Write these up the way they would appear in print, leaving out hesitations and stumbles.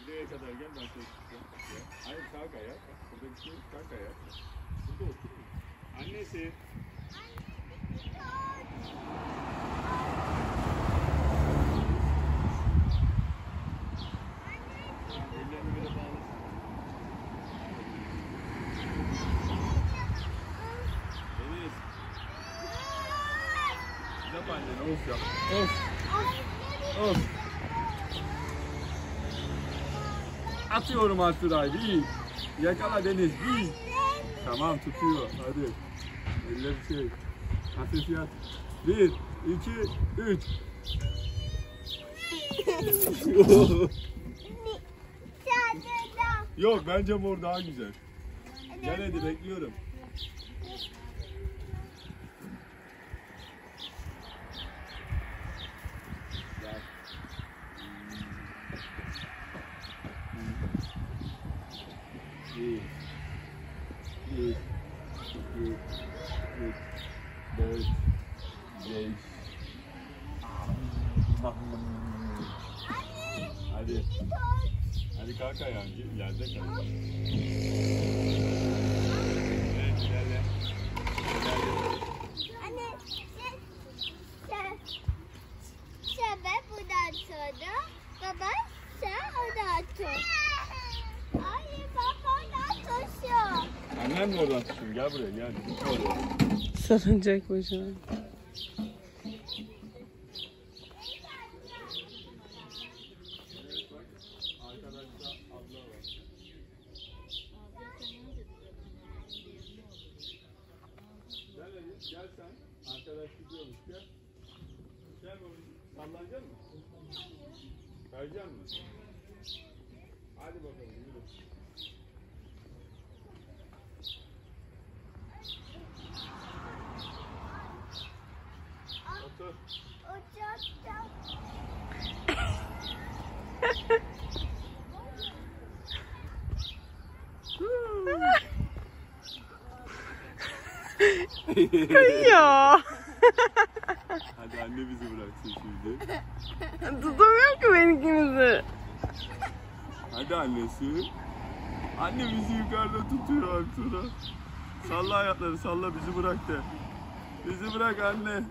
Buraya kadar gel, ben seni tutacağım. Hayır, kalk ayak. Burada bir şey yok, kalk ayak. Burada otur. Annesi. Ellerini böyle bağlasın. Deniz. Yap annene, of yap. Of. Of. Atıyorum Arturay, bir. Yakala Deniz, bir. Tamam, tutuyor, hadi. Eller şey. Hafif yat. 1, 2, 3. Yok, bence mor daha güzel. Gel hadi, bekliyorum. Bir, iki, üç, dört, beş. Hadi. Hadi kalk ayağın, yerde kalk. Evet, ilerle. Anne, sen buradan sonra, baba sen oradan tut. Hayır, baba oradan tutsun. Annem mi oradan tutsun? Gel buraya, gel. Sarınacak başına. Gel sen, arkadaş gidiyormuş, gel. Gel babacığım, sallanacak mısın? Kayacak mısın? Hadi bakalım, yürü. Otur. Ya. Hadi anne bizi bıraksın şimdi. Tutamıyorum ki ben ikinizi. Hadi annesi. Anne bizi yukarıda tutuyor Artura. Salla ayakları, salla, bizi bırak de. Bizi bırak anne.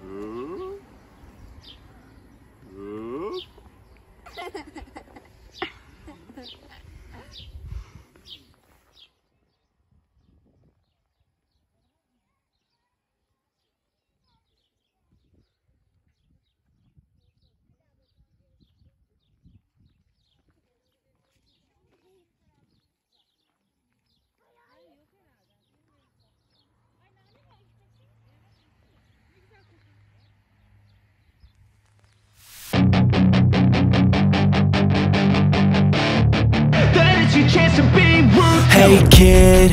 Hop. Hop. Hey kid,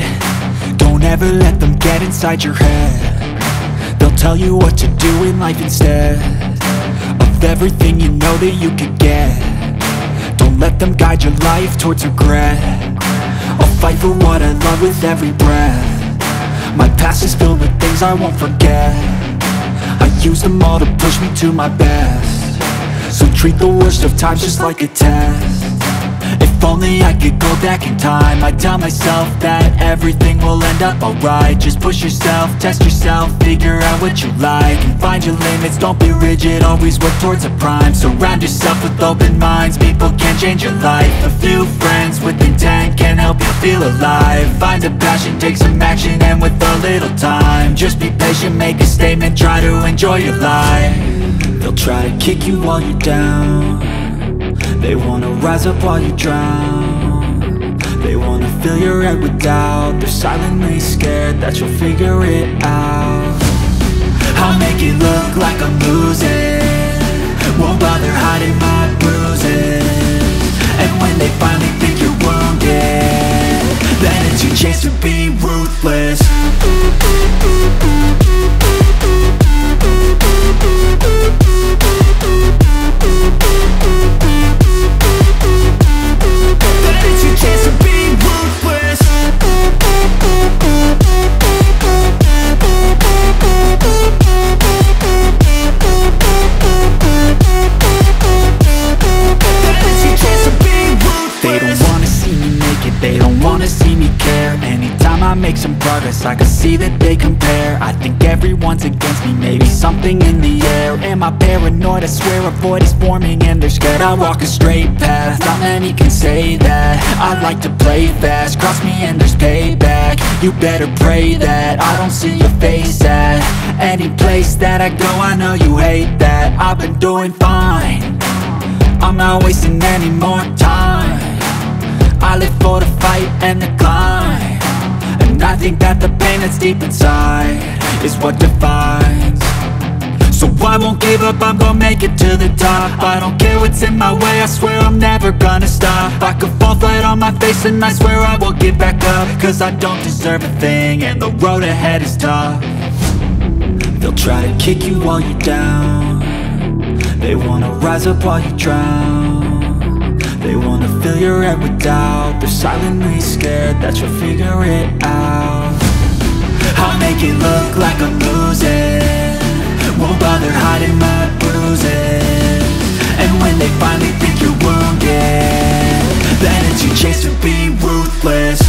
don't ever let them get inside your head. They'll tell you what to do in life instead of everything you know that you could get. Don't let them guide your life towards regret. I'll fight for what I love with every breath. My past is filled with things I won't forget. I use them all to push me to my best. So treat the worst of times just like a test. If only I could go back in time, I'd tell myself that everything will end up alright. Just push yourself, test yourself, figure out what you like, and find your limits, don't be rigid, always work towards a prime. Surround yourself with open minds, people can change your life. A few friends with intent can help you feel alive. Find a passion, take some action, and with a little time, just be patient, make a statement, try to enjoy your life. They'll try to kick you while you're down. They wanna rise up while you drown. They wanna fill your head with doubt. They're silently scared that you'll figure it out. I'll make it look like I'm losing, won't bother hiding my bruises. And when they finally think you're wounded, then it's your chance to be ruthless. make some progress, I can see that they compare. I think everyone's against me, maybe something in the air. Am I paranoid? I swear a void is forming and they're scared. I walk a straight path, not many can say that. I like to play fast, cross me and there's payback. You better pray that I don't see your face at any place that I go. I know you hate that. I've been doing fine, I'm not wasting any more time. I live for the fight and the climb, and I think that the pain that's deep inside is what defines. So I won't give up, I'm gonna make it to the top. I don't care what's in my way, I swear I'm never gonna stop. I could fall flat on my face and I swear I will get back up, cause I don't deserve a thing and the road ahead is tough. They'll try to kick you while you're down, they wanna rise up while you drown. They wanna fill your head with doubt, they're silently scared that you'll figure it out. I'll make it look like I'm losing, won't bother hiding my bruises. And when they finally think you're wounded, then it's your chance to be ruthless.